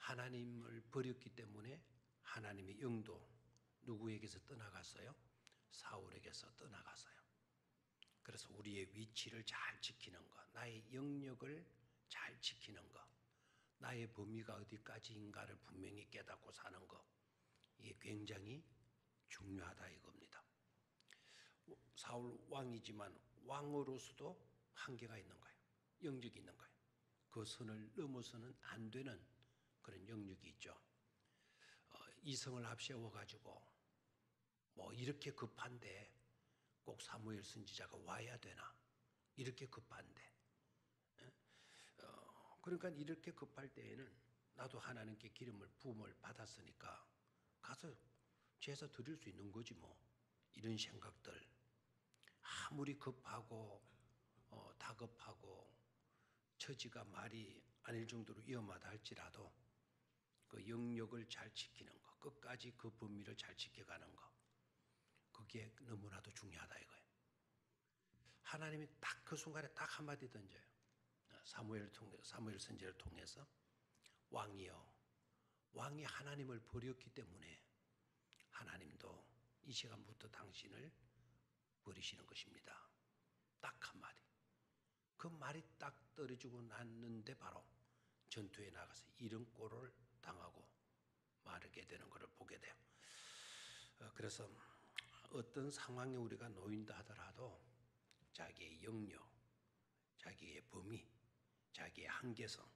하나님을 버렸기 때문에 하나님의 영도 누구에게서 떠나갔어요? 사울에게서 떠나갔어요. 그래서 우리의 위치를 잘 지키는 것, 나의 영역을 잘 지키는 것, 나의 범위가 어디까지인가를 분명히 깨닫고 사는 것, 이게 굉장히 중요하다 이겁니다. 사울 왕이지만 왕으로서도 한계가 있는 거예요. 영역이 있는 거예요. 그 선을 넘어서는 안 되는 그런 영역이 있죠. 이성을 앞세워가지고 뭐 이렇게 급한데 꼭 사무엘 선지자가 와야 되나? 이렇게 급한데. 그러니까 이렇게 급할 때에는 나도 하나님께 기름을 부음을 받았으니까 가서 제사 드릴 수 있는 거지 뭐. 이런 생각들. 아무리 급하고 다급하고 처지가 말이 아닐 정도로 위험하다 할지라도 그 영역을 잘 지키는 것, 끝까지 그 범위를 잘 지켜가는 것, 그게 너무나도 중요하다 이거예요. 하나님이 딱 그 순간에 딱 한마디 던져요. 사무엘 선지자를 통해서 왕이여, 왕이 하나님을 버렸기 때문에 하나님도 이 시간부터 당신을 버리시는 것입니다. 딱 한마디. 그 말이 딱 떨어지고 났는데 바로 전투에 나가서 이런 꼴을 당하고 마르게 되는 것을 보게 돼요. 그래서 어떤 상황에 우리가 놓인다 하더라도 자기의 영역, 자기의 범위, 자기의 한계성,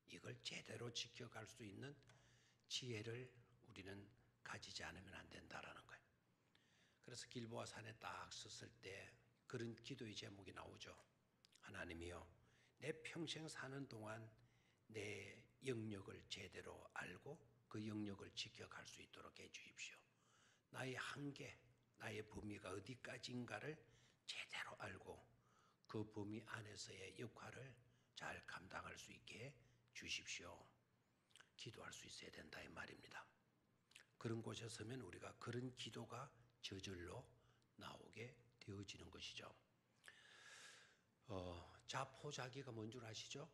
이걸 제대로 지켜갈 수 있는 지혜를 우리는 가지지 않으면 안 된다라는 거예요. 그래서 길보아 산에 딱 섰을 때 그런 기도의 제목이 나오죠. 하나님이여, 내 평생 사는 동안 내 영역을 제대로 알고 그 영역을 지켜갈 수 있도록 해 주십시오. 나의 한계, 나의 범위가 어디까지인가를 제대로 알고 그 범위 안에서의 역할을 잘 감당할 수 있게 해 주십시오. 기도할 수 있어야 된다 이 말입니다. 그런 곳에 서면 우리가 그런 기도가 저절로 나오게 되어지는 것이죠. 자포자기가 뭔 줄 아시죠?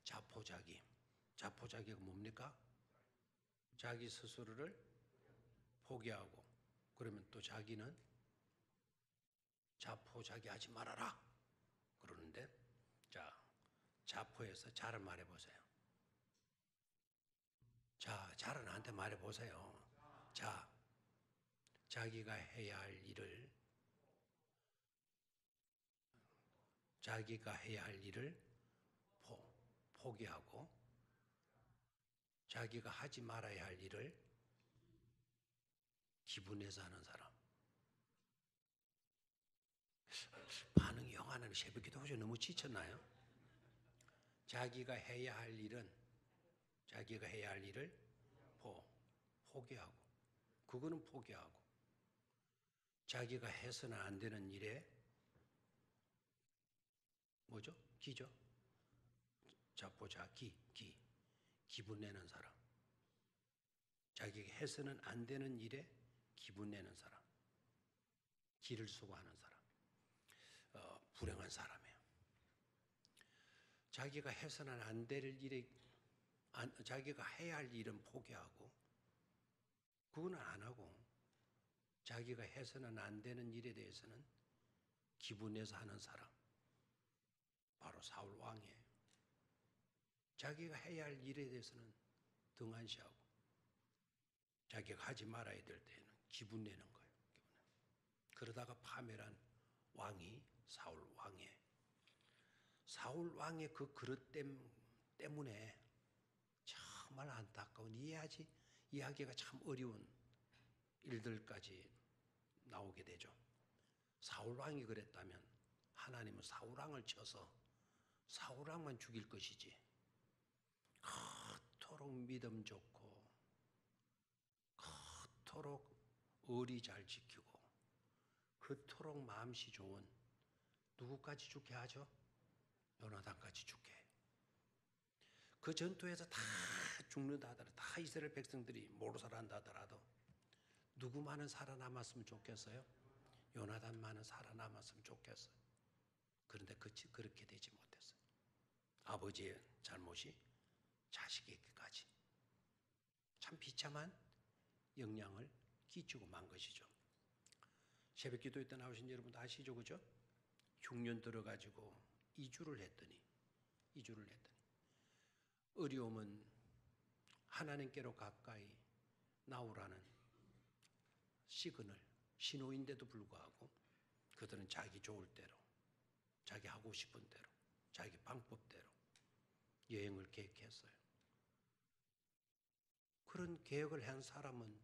자포자기. 자포자기가 뭡니까? 자기 스스로를 포기하고 그러면 또 자기는 자포자기 하지 말아라 그러는데, 자, 자포에서 자를 말해보세요. 자, 자를 나한테 말해보세요. 자, 자기가 해야 할 일을 포기하고 자기가 하지 말아야 할 일을 기분내서 하는 사람. 반응이 영 안 하는 새벽기도 혹시 너무 지쳤나요? 자기가 해야 할 일을 포기하고, 그거는 포기하고, 자기가 해서는 안 되는 일에 뭐죠? 기죠? 자포자기, 기분 내는 사람. 자기가 해서는 안 되는 일에 기분 내는 사람. 기를 쓰고 하는 사람. 불행한 사람이에요. 자기가 해서는 안 될 일에, 자기가 해야 할 일은 포기하고, 그거는 안 하고, 자기가 해서는 안 되는 일에 대해서는 기분 내서 하는 사람. 바로 사울 왕이에요. 자기가 해야 할 일에 대해서는 등한시하고, 자기가 하지 말아야 될 때에는 기분 내는 거예요. 그러다가 파멸한 왕이 사울 왕이에요. 사울 왕의 그 그릇 때문에 정말 안타까운, 이해하기가 참 어려운 일들까지 나오게 되죠. 사울 왕이 그랬다면 하나님은 사울 왕을 쳐서 사울 왕만 죽일 것이지, 그토록 믿음 좋고 그토록 의리 잘 지키고 그토록 마음씨 좋은 누구까지 죽게 하죠? 요나단까지 죽게 해요. 그 전투에서 다 죽는다 하더라도, 다 이스라엘 백성들이 몰살한다 하더라도 누구만은 살아남았으면 좋겠어요? 요나단만은 살아남았으면 좋겠어요. 그런데 그렇게 되지 못했어요. 아버지의 잘못이 자식에게까지 참 비참한 영향을 끼치고 만 것이죠. 새벽기도회 때 나오신 여러분도 아시죠, 그죠? 흉년 들어가지고 이주를 했더니 어려움은 하나님께로 가까이 나오라는 시그널, 신호인데도 불구하고 그들은 자기 좋을 대로, 자기 하고 싶은 대로, 자기 방법대로 여행을 계획했어요. 그런 계획을 한 사람은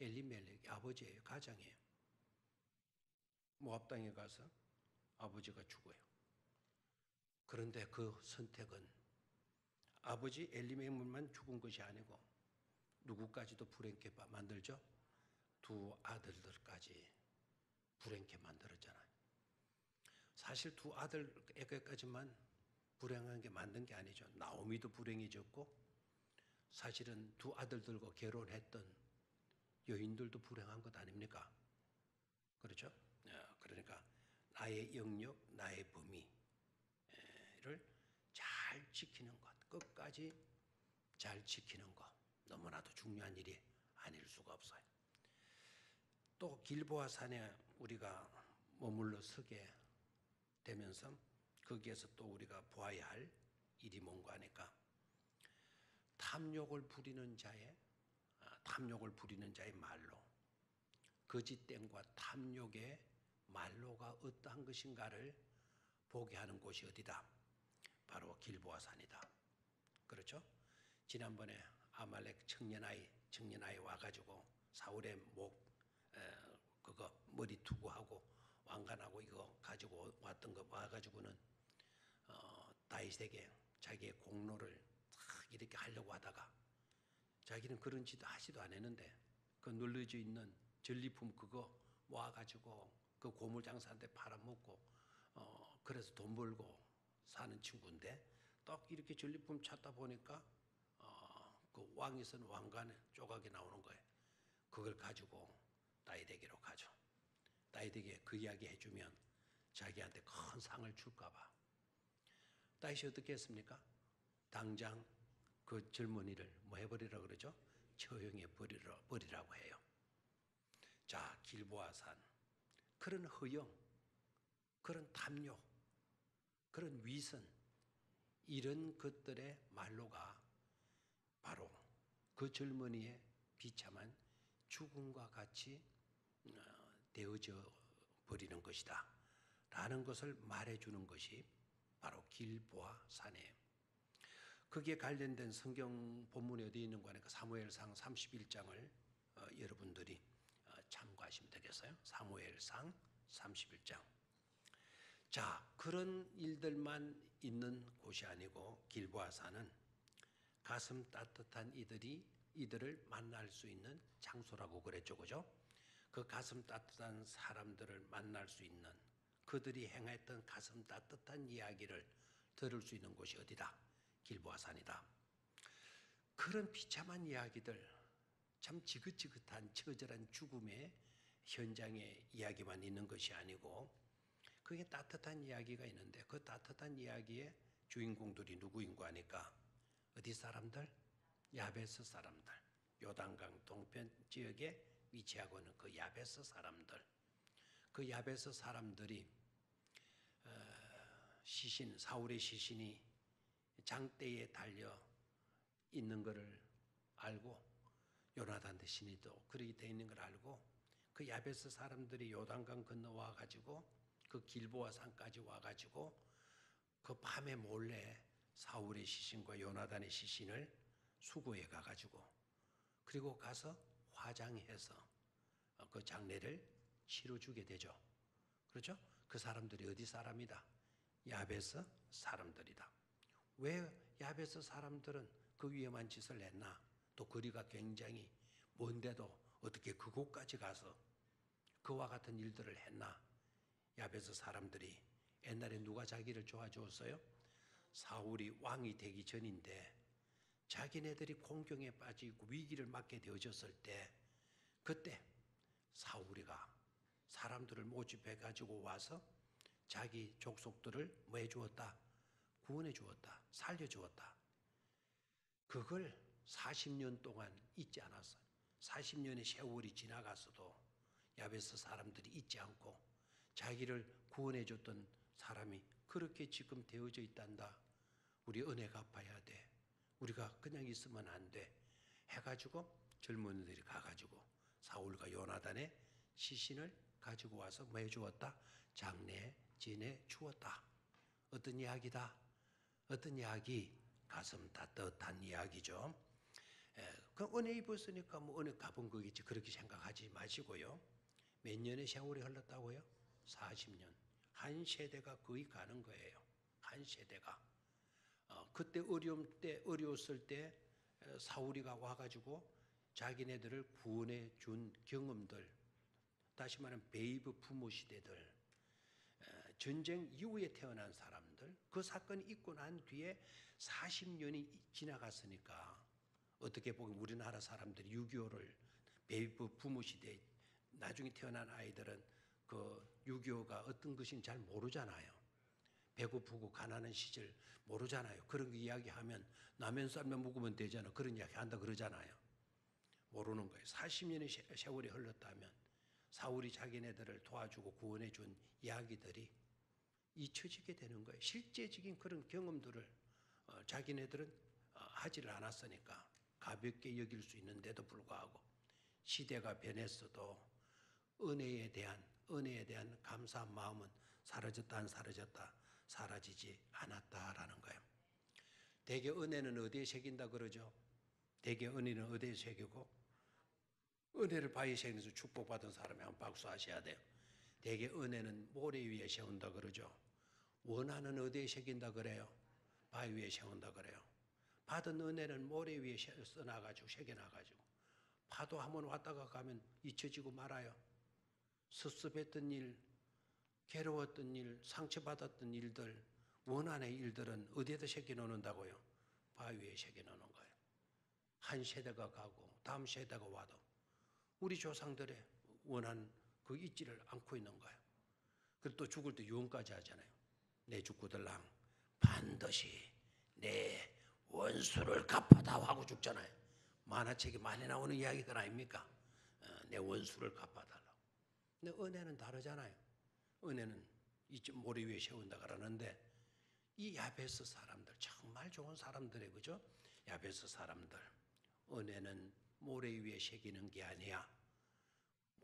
엘리멜렉의 아버지예요, 가장이에요. 모압 땅에 가서 아버지가 죽어요. 그런데 그 선택은 아버지 엘리멜렉만 죽은 것이 아니고 누구까지도 불행케 만들죠? 두 아들들까지 불행케 만들었잖아요. 사실 두 아들에게까지만 불행한 게 만든 게 아니죠. 나오미도 불행해졌고 사실은 두 아들들과 결혼했던 여인들도 불행한 것 아닙니까? 그렇죠? 그러니까 나의 영역, 나의 범위를 잘 지키는 것, 끝까지 잘 지키는 것, 너무나도 중요한 일이 아닐 수가 없어요. 또 길보아 산에 우리가 머물러 서게 되면서 거기에서 또 우리가 보아야 할 일이 뭔가 하니까 탐욕을 부리는 자의 말로, 거짓됨과 탐욕의 말로가 어떠한 것인가를 보게 하는 곳이 어디다? 바로 길보아 산이다. 그렇죠? 지난번에 아말렉 청년아이 와가지고 사울의 그거 머리 투구하고 왕관하고 이거 가지고 왔던 거 와가지고는 다윗에게 자기의 공로를 탁 이렇게 하려고 하다가 자기는 그런 짓 하지도 않았는데 그 눌러져 있는 전리품 그거 모아가지고 그 고물 장사한테 팔아먹고 그래서 돈 벌고 사는 친구인데 딱 이렇게 전리품 찾다 보니까 그 왕이 쓴 왕관 조각이 나오는 거예요. 그걸 가지고 다윗에게로 가죠. 다윗에게 그 이야기 해주면 자기한테 큰 상을 줄까봐. 다윗이 어떻게 했습니까? 당장 그 젊은이를 뭐 해버리라 그러죠? 처형해 버리라고 해요. 자, 길보아 산, 그런 허영, 그런 탐욕, 그런 위선, 이런 것들의 말로가 바로 그 젊은이의 비참한 죽음과 같이 되어져 버리는 것이다 라는 것을 말해주는 것이 바로 길보아 산이에요. 거기에 관련된 성경 본문이 어디 있는 거 하니까 사무엘상 31장을 여러분들이 참고하시면 되겠어요. 사무엘상 31장. 자, 그런 일들만 있는 곳이 아니고 길보아 산은 가슴 따뜻한 이들을 만날 수 있는 장소라고 그랬죠, 그죠? 그 가슴 따뜻한 사람들을 만날 수 있는, 그들이 행했던 가슴 따뜻한 이야기를 들을 수 있는 곳이 어디다? 길보아 산이다. 그런 비참한 이야기들, 참 지긋지긋한 처절한 죽음의 현장의 이야기만 있는 것이 아니고 그게 따뜻한 이야기가 있는데 그 따뜻한 이야기의 주인공들이 누구인가 하니까 어디 사람들? 야베스 사람들. 요단강 동편 지역에 위치하고 있는 그 야베스 사람들. 그 야베스 사람들이 사울의 시신이 장대에 달려 있는 것을 알고 요나단 대신이 또 그렇게 되어 있는 걸 알고 그 야베스 사람들이 요단강 건너와 가지고 그 길보아 산까지 와 가지고 그 밤에 몰래 사울의 시신과 요나단의 시신을 수거해 가 가지고 그리고 가서 화장해서 그 장례를 치러주게 되죠. 그렇죠? 그 사람들이 어디 사람이다? 야베스 사람들이다. 왜 야베스 사람들은 그 위험한 짓을 했나? 또 거리가 굉장히 먼데도 어떻게 그곳까지 가서 그와 같은 일들을 했나? 야베스 사람들이 옛날에 누가 자기를 도와주었어요? 사울이 왕이 되기 전인데 자기네들이 공경에 빠지고 위기를 맞게 되어졌을 때 그때 사울이가 사람들을 모집해 가지고 와서 자기 족속들을 뭐 해주었다? 구원해 주었다. 살려 주었다. 그걸 40년 동안 잊지 않았어요. 40년의 세월이 지나갔어도 야베스 사람들이 잊지 않고 자기를 구원해 줬던 사람이 그렇게 지금 되어져 있단다. 우리 은혜 갚아야 돼. 우리가 그냥 있으면 안 돼. 해가지고 젊은이들이 가가지고 사울과 요나단의 시신을 가지고 와서 뭐 해주었다? 장례 지내 주었다. 어떤 이야기다? 어떤 이야기? 가슴 따뜻한 이야기죠. 그 은혜 입었으니까 뭐 은혜 갚은 거겠지 그렇게 생각하지 마시고요. 몇 년의 세월이 흘렀다고요? 40년. 한 세대가 거의 가는 거예요. 한 세대가. 그때 어려웠을 때 사울이가 와가지고 자기네들을 구원해 준 경험들, 다시 말하면 베이브 부모 시대들, 전쟁 이후에 태어난 사람들, 그 사건이 있고 난 뒤에 40년이 지나갔으니까 어떻게 보면 우리나라 사람들이 6.25를 베이브 부모 시대에 나중에 태어난 아이들은 그 6.25가 어떤 것인지 잘 모르잖아요. 배고프고 가난한 시절 모르잖아요. 그런 거 이야기하면 라면 썰면 먹으면 되잖아. 그런 이야기 한다 그러잖아요. 모르는 거예요. 40년의 세월이 흘렀다면 사울이 자기네들을 도와주고 구원해 준 이야기들이 잊혀지게 되는 거예요. 실제적인 그런 경험들을 자기네들은 하지를 않았으니까 가볍게 여길 수 있는데도 불구하고 시대가 변했어도 은혜에 대한 감사한 마음은 사라졌다 안 사라졌다? 사라지지 않았다라는 거예요. 대개 은혜는 어디에 새긴다 그러죠? 대개 은혜는 어디에 새기고? 은혜를 바위에 새겨서 축복받은 사람이 한 박수 하셔야 돼요. 대개 은혜는 모래 위에 세운다 그러죠. 원한은 어디에 새긴다 그래요? 바위 위에 세운다 그래요. 받은 은혜는 모래 위에 써놔가지고 새겨놔가지고 파도 한번 왔다가 가면 잊혀지고 말아요. 섭섭했던 일, 괴로웠던 일, 상처받았던 일들, 원한의 일들은 어디에다 새겨놓는다고요? 바위 위에 새겨놓는 거예요. 한 세대가 가고 다음 세대가 와도 우리 조상들의 원한 그 잊지를 않고 있는 거예요. 그리고 또 죽을 때 유언까지 하잖아요. 내 죽구들랑 반드시 내 원수를 갚아다오 하고 죽잖아요. 만화책에 많이 나오는 이야기들 아닙니까? 내 원수를 갚아달라고. 근데 은혜는 다르잖아요. 은혜는 이쪽 모래 위에 세운다 그러는데 이 야베스 사람들 정말 좋은 사람들의 그죠? 야베스 사람들 은혜는 모래 위에 새기는 게 아니야.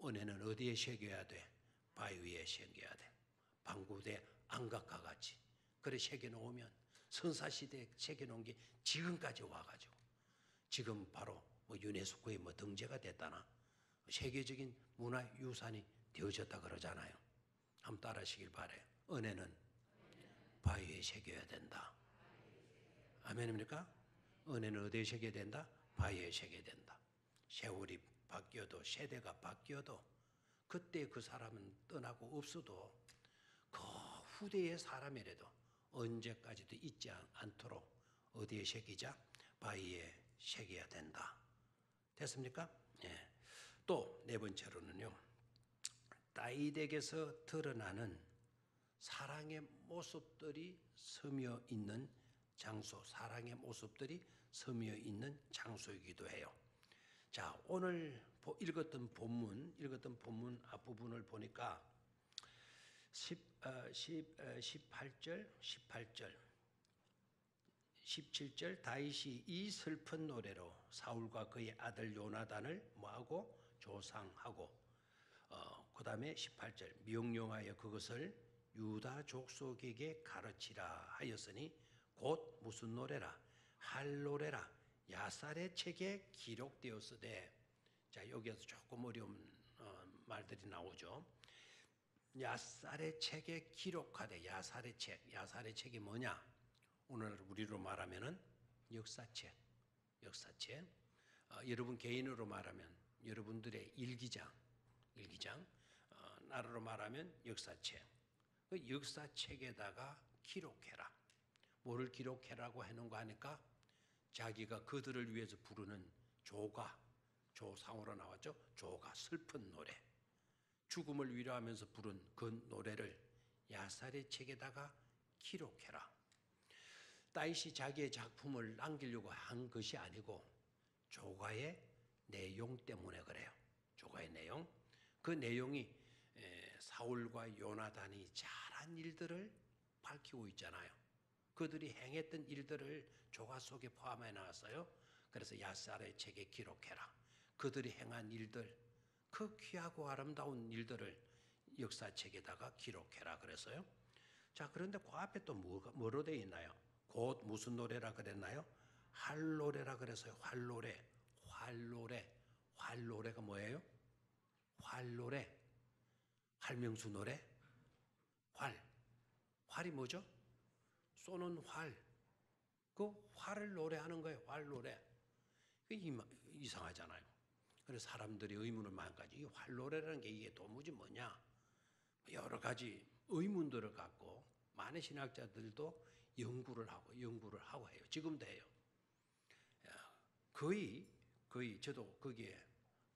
은혜는 어디에 새겨야 돼? 바위 위에 새겨야 돼. 방구대 안각과 같이. 그래 새겨놓으면 선사시대에 새겨놓은 게 지금까지 와가지고 지금 바로 뭐 유네스코에 뭐 등재가 됐다나 세계적인 문화유산이 되어졌다 그러잖아요. 한번 따라하시길 바라요. 은혜는 바위에 새겨야 된다. 아멘입니까? 은혜는 어디에 새겨야 된다? 바위에 새겨야 된다. 세월이 바뀌어도 세대가 바뀌어도 그때 그 사람은 떠나고 없어도 그 후대의 사람이라도 언제까지도 잊지 않도록 어디에 새기자? 바위에 새겨야 된다. 됐습니까? 예. 또 네 번째로는요. 다윗에게서 드러나는 사랑의 모습들이 스며 있는 장소, 사랑의 모습들이 스며 있는 장소이기도 해요. 자, 오늘 읽었던 본문 앞부분을 보니까 18절, 17절 다윗이 이 슬픈 노래로 사울과 그의 아들 요나단을 뭐하고 조상하고 그 다음에 18절 명령하여 그것을 유다 족속에게 가르치라 하였으니 곧 무슨 노래라? 할 노래라. 야살의 책에 기록되었으되. 자, 여기에서 조금 어려운 말들이 나오죠. 야살의 책에 기록하되. 야살의 책이 뭐냐? 오늘 우리로 말하면은 역사책. 여러분 개인으로 말하면 여러분들의 일기장. 나라로 말하면 역사책. 그 역사책에다가 기록해라. 뭐를 기록해라고 하는 거 하니까 자기가 그들을 위해서 부르는 조상으로 나왔죠. 조가 슬픈 노래. 죽음을 위로하면서 부른 그 노래를 야살의 책에다가 기록해라. 다윗이 자기의 작품을 남기려고 한 것이 아니고 조가의 내용 때문에 그래요. 조가의 내용. 그 내용이 사울과 요나단이 잘한 일들을 밝히고 있잖아요. 그들이 행했던 일들을 조가 속에 포함해 나왔어요. 그래서 야살의 책에 기록해라. 그들이 행한 일들, 그 귀하고 아름다운 일들을 역사책에다가 기록해라 그랬어요. 자, 그런데 그 앞에 또 뭐로 되어 있나요? 곧 무슨 노래라 그랬나요? 활노래라 그랬어요. 활노래. 활노래가 뭐예요? 활노래. 활명수 노래? 활이 뭐죠? 쏘는 활. 그 활을 노래하는 거예요. 활노래. 그게 이상하잖아요. 그래서 사람들이 의문을 많이 가지고 이 활노래라는 게 이게 도무지 뭐냐? 여러 가지 의문들을 갖고 많은 신학자들도 연구를 하고 해요. 지금도 해요. 거의 저도 거기에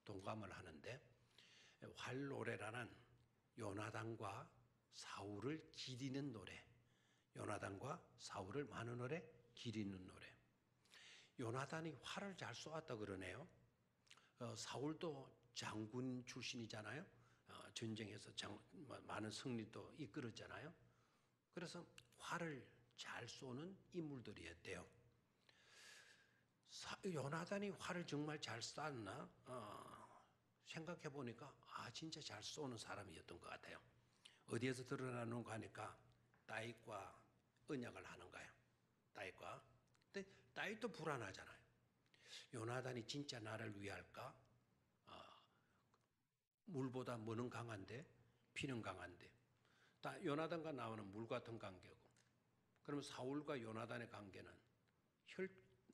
동감을 하는데 활노래라는 요나단과 사울을 기리는 노래, 요나단과 사울을 많은 노래 기리는 노래. 요나단이 활을 잘 쏘았다 그러네요. 사울도 장군 출신이잖아요. 전쟁에서 많은 승리도 이끌었잖아요. 그래서 활을 잘 쏘는 인물들이었대요. 요나단이 활을 정말 잘 쐈나? 생각해 보니까 진짜 잘 쏘는 사람이었던 것 같아요. 어디에서 드러나는가 하니까 다윗과 언약을 하는 거예요. 다윗과. 근데 다윗도 불안하잖아요. 요나단이 진짜 나를 위할까? 물보다 뭐는 강한데 피는 강한데 요나단과 나오는 물 같은 관계고, 그러면 사울과 요나단의 관계는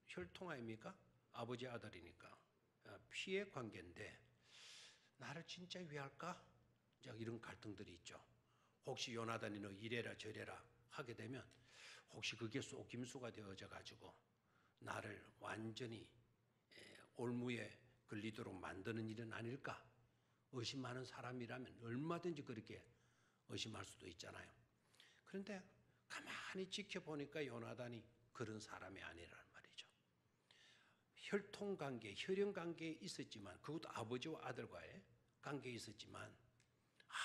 혈통 아닙니까? 아버지 아들이니까 피의 관계인데 나를 진짜 위할까? 이런 갈등들이 있죠. 혹시 요나단이 너 이래라 저래라 하게 되면 혹시 그게 속임수가 되어져 가지고 나를 완전히 올무에 걸리도록 만드는 일은 아닐까? 의심하는 사람이라면 얼마든지 그렇게 의심할 수도 있잖아요. 그런데 가만히 지켜보니까 요나단이 그런 사람이 아니라는 말이죠. 혈통관계, 혈연관계에 있었지만, 그것도 아버지와 아들과의 관계에 있었지만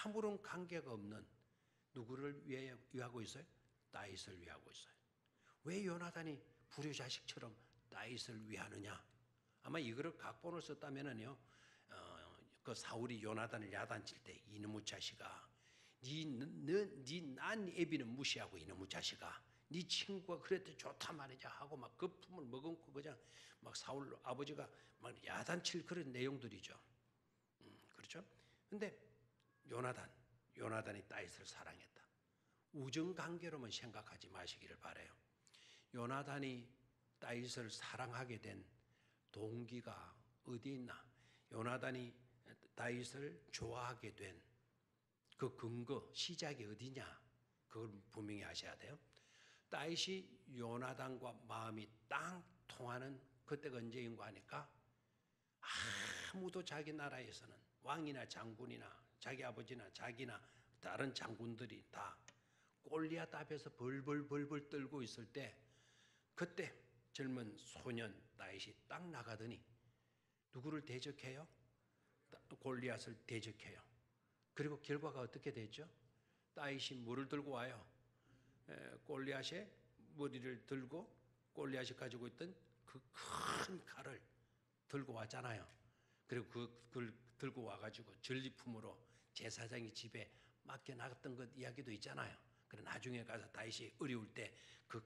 아무런 관계가 없는 누구를 위하고 있어요? 다윗을 위하고 있어요. 왜 요나단이 불효자식처럼 다윗을 위하느냐? 아마 이거를 각본을 썼다면은요, 그 사울이 요나단을 야단칠 때 이놈의 자식아, 난 애비는 무시하고 이놈의 자식아, 네 친구가 그랬더니 좋다 말이자 하고 막 거품을 머금고 그냥 막 사울 아버지가 막 야단칠 그런 내용들이죠. 그렇죠? 근데 요나단이 다윗을 사랑했다. 우정 관계로만 생각하지 마시기를 바라요. 요나단이 다윗을 사랑하게 된 동기가 어디 있나? 요나단이 다윗을 좋아하게 된 그 근거, 시작이 어디냐? 그걸 분명히 아셔야 돼요. 다윗이 요나단과 마음이 딱 통하는 그때가 언제인가 하니까 아무도 자기 나라에서는 왕이나 장군이나 자기 아버지나 자기나 다른 장군들이 다 골리앗 앞에서 벌벌 떨고 있을 때, 그때 젊은 소년 다윗이 딱 나가더니 누구를 대적해요? 골리앗을 대적해요. 그리고 결과가 어떻게 됐죠? 다윗이 뭐를 들고 와요? 골리앗의 머리를 들고 골리앗이 가지고 있던 그 큰 칼을 들고 왔잖아요. 그리고 그걸 들고 와가지고 전리품으로 제사장이 집에 맡겨 놨던 것 이야기도 있잖아요. 그래 나중에 가서 다윗이 어려울 때 그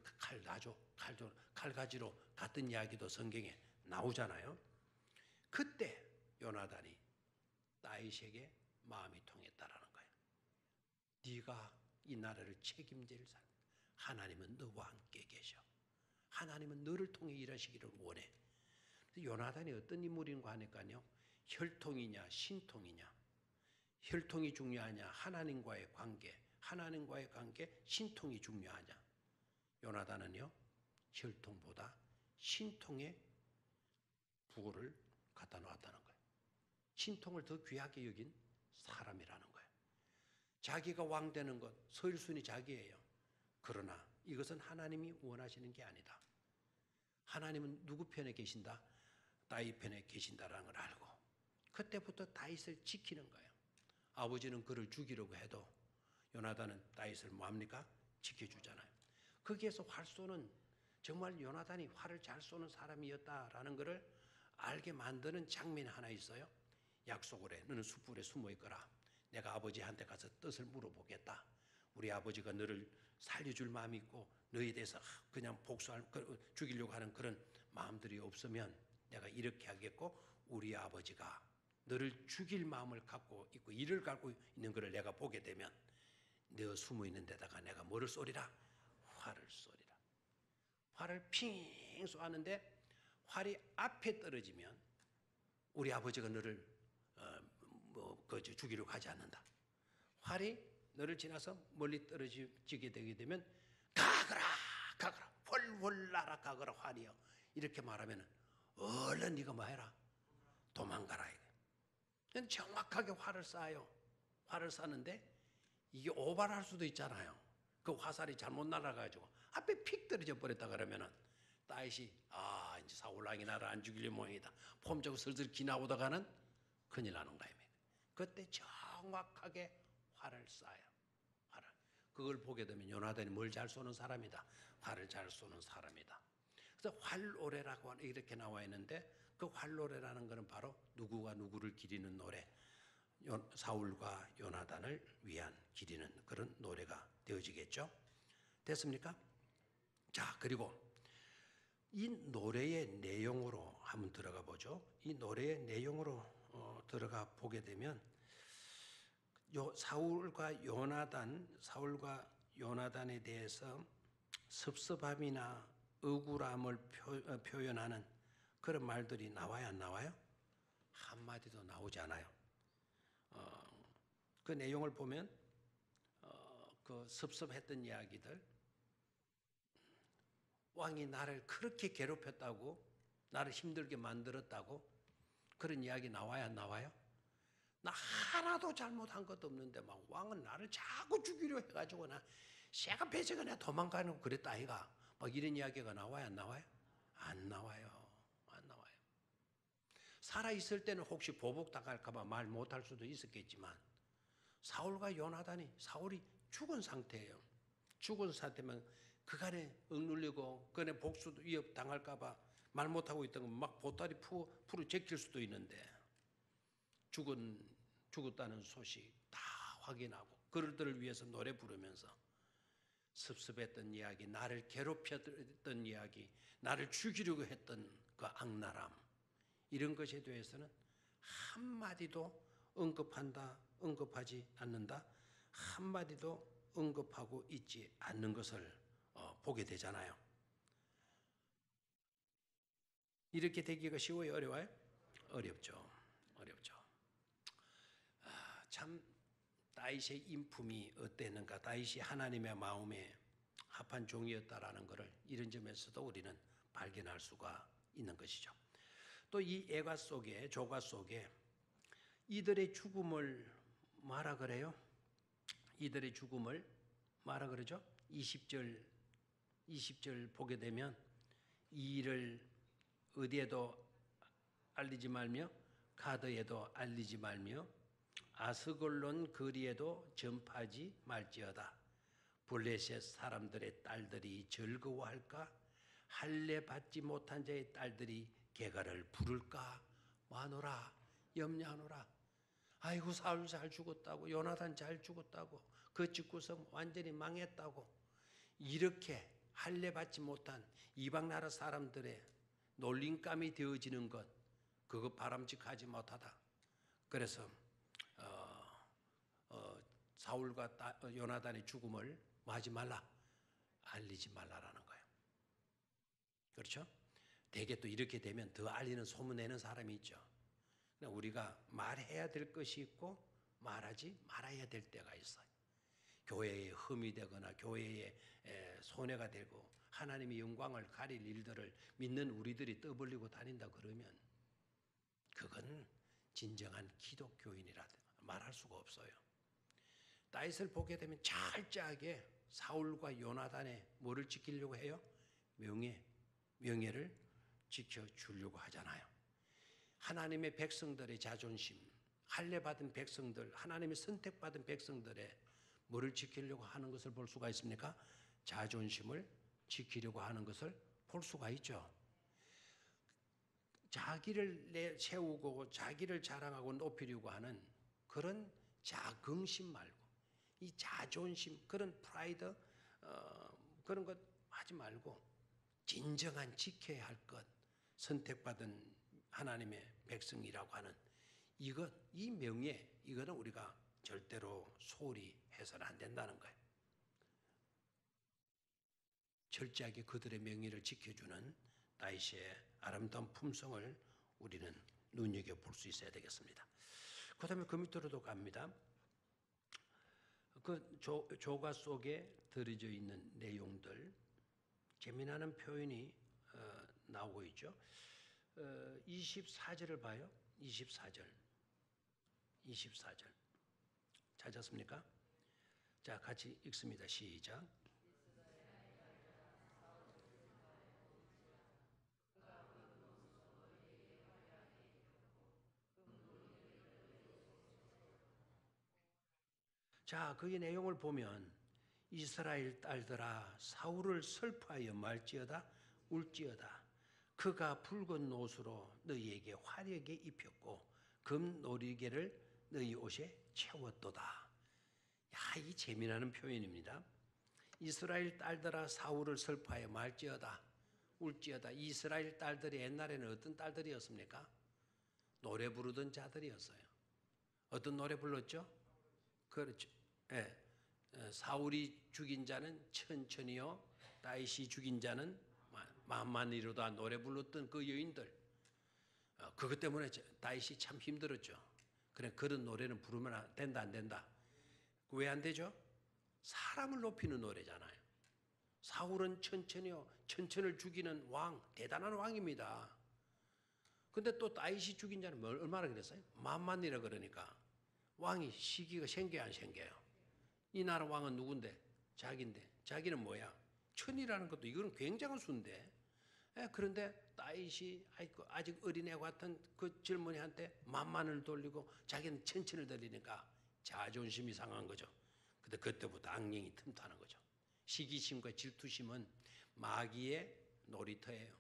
칼 가지러 갔던 이야기도 성경에 나오잖아요. 그때 요나단이 다윗에게 마음이 통했다라는 거예요. 네가 이 나라를 책임질 사람, 하나님은 너와 함께 계셔. 하나님은 너를 통해 일하시기를 원해. 요나단이 어떤 인물인가 하니까요, 혈통이냐 신통이냐, 혈통이 중요하냐, 하나님과의 관계, 신통이 중요하냐. 요나단은요, 혈통보다 신통의 부고를 갖다 놓았다는 거예요. 신통을 더 귀하게 여긴 사람이라는 거예요. 자기가 왕 되는 것, 서일순이 자기예요. 그러나 이것은 하나님이 원하시는 게 아니다. 하나님은 누구 편에 계신다? 다윗 편에 계신다라는 걸 알고 그때부터 다윗을 지키는 거예요. 아버지는 그를 죽이려고 해도 요나단은 다윗을 뭐합니까? 지켜주잖아요. 거기에서 활 쏘는 정말 요나단이 활을 잘 쏘는 사람이었다라는 것을 알게 만드는 장면이 하나 있어요. 약속을 해. 너는 숯불에 숨어 있거라. 내가 아버지한테 가서 뜻을 물어보겠다. 우리 아버지가 너를 살려줄 마음이 있고 너에 대해서 그냥 죽이려고 하는 그런 마음들이 없으면 내가 이렇게 하겠고 우리 아버지가 너를 죽일 마음을 갖고 있고 이를 갖고 있는 것을 내가 보게 되면 너 숨어 있는 데다가 내가 뭐를 쏘리라? 활을 쏘리라. 활을 핑 쏘았는데 활이 앞에 떨어지면 우리 아버지가 너를 죽이려고 하지 않는다. 활이 너를 지나서 멀리 떨어지게 되게 되면 가거라 가거라 훨훨 날아가거라 활이여 이렇게 말하면 얼른 네가 뭐 해라? 도망가라. 이게 정확하게 활을 쏴요. 활을 쐈는데 이게 오발할 수도 있잖아요. 그 화살이 잘못 날아가지고 앞에 픽 떨어져 버렸다 그러면은 다윗이 이제 사울 왕이 나를 안 죽이려 모양이다. 폼자고 슬슬 기나오다가는 큰일 나는 거예요. 그때 정확하게 활을 쏴요. 활을. 그걸 보게 되면 요나단이 뭘 잘 쏘는 사람이다. 활을 잘 쏘는 사람이다. 그래서 활노래라고 이렇게 나와 있는데 그 활노래라는 것은 바로 누구가 누구를 기리는 노래. 사울과 요나단을 위한 기리는 그런 노래가 되어지겠죠. 됐습니까? 자, 그리고 이 노래의 내용으로 한번 들어가 보죠. 이 노래의 내용으로 들어가 보게 되면 사울과 요나단에 대해서 섭섭함이나 억울함을 표현하는 그런 말들이 나와요, 안 나와요? 한마디도 나오지 않아요. 그 내용을 보면 그 섭섭했던 이야기들, 왕이 나를 그렇게 괴롭혔다고, 나를 힘들게 만들었다고 그런 이야기 나와요, 안 나와요? 나 하나도 잘못한 것도 없는데 막 왕은 나를 자꾸 죽이려 해가지고 나 새가 배제가 내가 도망가는 거 그랬다 아이가 막 이런 이야기가 나와요, 안 나와요? 안 나와요. 안 나와요. 살아있을 때는 혹시 보복당할까봐 말 못할 수도 있었겠지만 사울과 요나단이 사울이 죽은 상태예요. 죽은 상태면 그간에 억눌리고 그간에 복수도 위협 당할까봐 말 못하고 있던 건 막 보따리 풀어 제낄 수도 있는데 죽었다는 소식 다 확인하고 그들을 위해서 노래 부르면서 섭섭했던 이야기, 나를 괴롭혔던 이야기, 나를 죽이려고 했던 그 악랄함 이런 것에 대해서는 한마디도 언급하지 않는다. 한마디도 언급하고 있지 않는 것을 보게 되잖아요. 이렇게 되기가 쉬워요? 어려워요? 어렵죠. 참 다윗의 인품이 어땠는가, 다윗이 하나님의 마음에 합한 종이었다라는 것을 이런 점에서도 우리는 발견할 수가 있는 것이죠. 또 이 조가 속에 이들의 죽음을 뭐라 그래요? 이들의 죽음을 뭐라 그러죠? 20절 보게 되면 이 일을 어디에도 알리지 말며 가드에도 알리지 말며 아스글론 거리에도 전파하지 말지어다. 블레셋 사람들의 딸들이 즐거워할까? 할례 받지 못한 자의 딸들이 개가를 부를까? 마노라 염려하노라. 아이고 사울 잘 죽었다고, 요나단 잘 죽었다고, 그 집구석 완전히 망했다고 이렇게 할례 받지 못한 이방 나라 사람들의 놀림감이 되어지는 것, 그거 바람직하지 못하다. 그래서 사울과 요나단의 죽음을 뭐 하지 말라? 알리지 말라라는 거예요. 그렇죠? 대개 또 이렇게 되면 더 알리는 소문내는 사람이 있죠. 우리가 말해야 될 것이 있고 말하지 말아야 될 때가 있어요. 교회에 흠이 되거나 교회에 손해가 되고 하나님의 영광을 가릴 일들을 믿는 우리들이 떠벌리고 다닌다 그러면 그건 진정한 기독교인이라 말할 수가 없어요. 다윗을 보게 되면 철저하게 사울과 요나단의 뭐를 지키려고 해요? 명예를 지켜주려고 하잖아요. 하나님의 백성들의 자존심, 할례받은 백성들, 하나님의 선택받은 백성들의 뭐를 지키려고 하는 것을 볼 수가 있습니까? 자존심을 지키려고 하는 것을 볼 수가 있죠. 자기를 세우고 자기를 자랑하고 높이려고 하는 그런 자긍심 말고 이 자존심, 그런 프라이드, 그런 것 하지 말고 진정한 지켜야 할 것, 선택받은 하나님의 백성이라고 하는 이 명예, 이거는 우리가 절대로 소홀히 해서는 안 된다는 거예요. 철저하게 그들의 명예를 지켜주는 다윗의 아름다운 품성을 우리는 눈여겨볼 수 있어야 되겠습니다. 그 다음에 그 밑으로도 갑니다. 그 조가 속에 들어져 있는 내용들, 재미나는 표현이 나오고 있죠. 24절을 봐요. 24절 찾았습니까? 자, 같이 읽습니다. 시작. 자, 그의 내용을 보면 이스라엘 딸들아 사울을 슬퍼하여 말지어다 울지어다. 그가 붉은 옷으로 너희에게 화려하게 입혔고 금 놀이개를 너희 옷에 채웠도다. 야, 이 재미나는 표현입니다. 이스라엘 딸들아 사울을 슬퍼하여 말지어다 울지어다. 이스라엘 딸들이 옛날에는 어떤 딸들이었습니까? 노래 부르던 자들이었어요. 어떤 노래 불렀죠? 그렇죠. 예. 사울이 죽인 자는 천천히요, 다윗이 죽인 자는 만만히로다. 노래 불렀던 그 여인들, 그것 때문에 다윗이 참 힘들었죠. 그래, 그런 노래는 부르면 된다 안 된다? 왜 안 되죠? 사람을 높이는 노래잖아요. 사울은 천천히요, 천천을 죽이는 왕, 대단한 왕입니다. 근데 또 다윗이 죽인 자는 얼마나 그랬어요? 만만히라 그러니까 왕이 시기가 생겨야 안 생겨요? 이 나라 왕은 누군데? 자기인데. 자기는 뭐야? 천이라는 것도 이거는 굉장한 수인데. 그런데 다윗이 아직 어린애 같은 그 젊은이한테 만만을 돌리고 자기는 천천을 돌리니까 자존심이 상한 거죠. 근데 그때부터 악령이 틈타는 거죠. 시기심과 질투심은 마귀의 놀이터예요.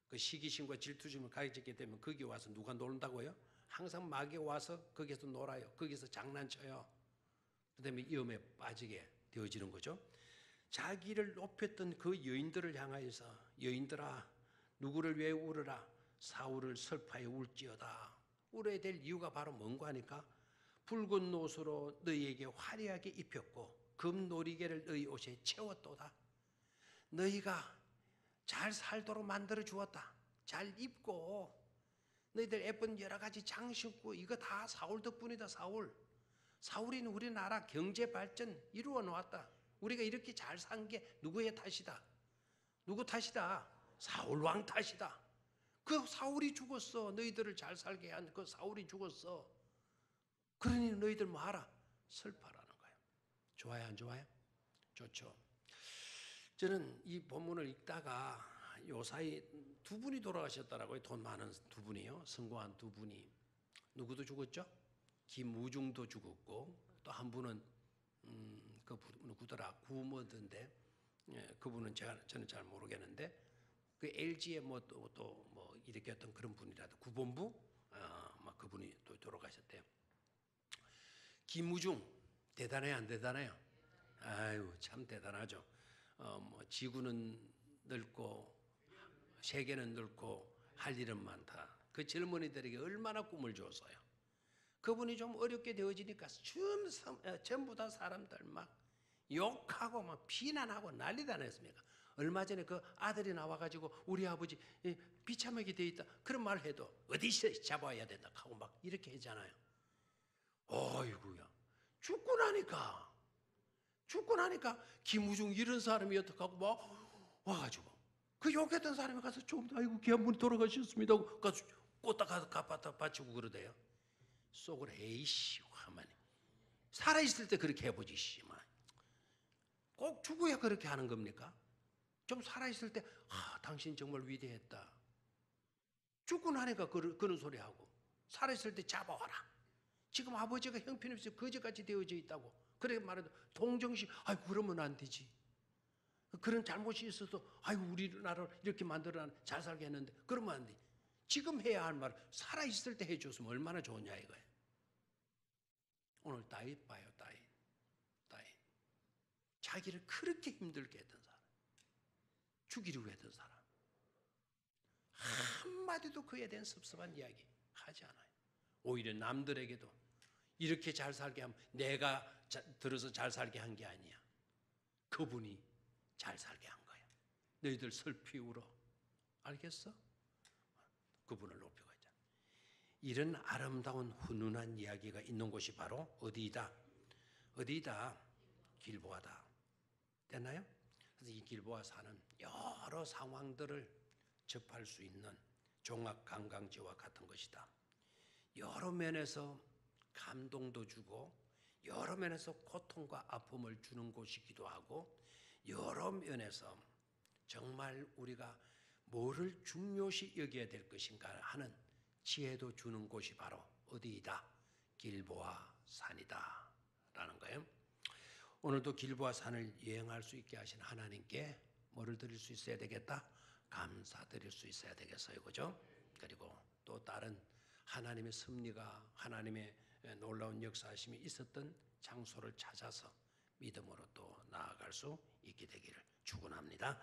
그 시기심과 질투심을 가지게 되면 거기 와서 누가 놀다고요? 항상 마귀가 와서 거기서 놀아요. 거기서 장난쳐요. 그다음에 위험에 빠지게 되어지는 거죠. 자기를 높였던 그 여인들을 향하여서 여인들아 누구를 위해 울으라. 사울을 슬퍼하여 울지어다. 울어야 될 이유가 바로 뭔가 하니까 붉은 옷으로 너희에게 화려하게 입혔고 금 놀이개를 너희 옷에 채웠도다. 너희가 잘 살도록 만들어 주었다. 잘 입고 너희들 예쁜 여러 가지 장식고 이거 다 사울 덕분이다. 사울이 우리나라 경제 발전 이루어 놓았다. 우리가 이렇게 잘 산 게 누구의 탓이다? 누구 탓이다? 사울 왕 탓이다. 그 사울이 죽었어. 너희들을 잘 살게 한 그 사울이 죽었어. 그러니 너희들 뭐 하라? 슬퍼라는 거예요. 좋아요, 안 좋아요? 좋죠. 저는 이 본문을 읽다가 요사이 두 분이 돌아가셨더라고요. 돈 많은 두 분이요. 성공한 두 분이. 누구도 죽었죠? 김우중도 죽었고 또 한 분은 그분 누구더라? 구모던데 그분은 저는 잘 모르겠는데 그 LG에 뭐 이렇게 어떤 그런 분이라도 구본부 막 그분이 또 돌아가셨대요. 김우중 대단해요, 안 대단해요? 아유, 참 대단하죠. 뭐 지구는 넓고 세계는 넓고 할 일은 많다. 그 젊은이들에게 얼마나 꿈을 줬어요. 그분이 좀 어렵게 되어지니까 전부 다 사람들 막 욕하고 막 비난하고 난리도 안 했습니까? 얼마 전에 그 아들이 나와가지고 우리 아버지 비참하게 돼 있다 그런 말을 해도 어디서 잡아야 된다 하고 막 이렇게 했잖아요. 어이구야, 죽고 나니까 김우중 이런 사람이 어떡하고 막 와가지고 그 욕했던 사람이 가서 좀 아이고 귀한 분이 돌아가셨습니다 하고 가서 꽃다 갖다 바치고 그러대요. 속으로 에이씨 화만해. 살아있을 때 그렇게 해보지 씨만. 꼭 죽어야 그렇게 하는 겁니까? 좀 살아있을 때 당신 정말 위대했다. 죽고 나니까 그런 소리 하고, 살아있을 때 잡아와라. 지금 아버지가 형편없이 거지같이 되어져 있다고. 그렇게 말해도 동정심, 아이고, 그러면 안 되지. 그런 잘못이 있어서, 아이고, 우리나라를 이렇게 만들어 잘 살게 했는데, 그러면 안 돼. 지금 해야 할 말, 살아있을 때 해줬으면 얼마나 좋냐, 이거예요. 오늘 다윗 봐요, 다윗. 자기를 그렇게 힘들게 했던 사람. 죽이려고 했던 사람. 한마디도 그에 대한 섭섭한 이야기 하지 않아요. 오히려 남들에게도 이렇게 잘 살게 하면 내가 들어서 잘 살게 한 게 아니야. 그분이 잘 살게 한 거야. 너희들 슬피 울어. 알겠어? 그분을 높이고 있잖아. 이런 아름다운 훈훈한 이야기가 있는 곳이 바로 어디이다? 길보아다. 됐나요? 그래서 이 길보아산은 여러 상황들을 접할 수 있는 종합관광지와 같은 것이다. 여러 면에서 감동도 주고 여러 면에서 고통과 아픔을 주는 곳이기도 하고 여러 면에서 정말 우리가 뭐를 중요시 여겨야 될 것인가 하는 지혜도 주는 곳이 바로 어디이다? 길보아산이다 라는 거예요. 오늘도 길보아산을 여행할 수 있게 하신 하나님께 뭐를 드릴 수 있어야 되겠다? 감사드릴 수 있어야 되겠어요. 그죠? 그리고 또 다른 하나님의 섭리가 하나님의 놀라운 역사하심이 있었던 장소를 찾아서 믿음으로 또 나아갈 수 있게 되기를 축원합니다.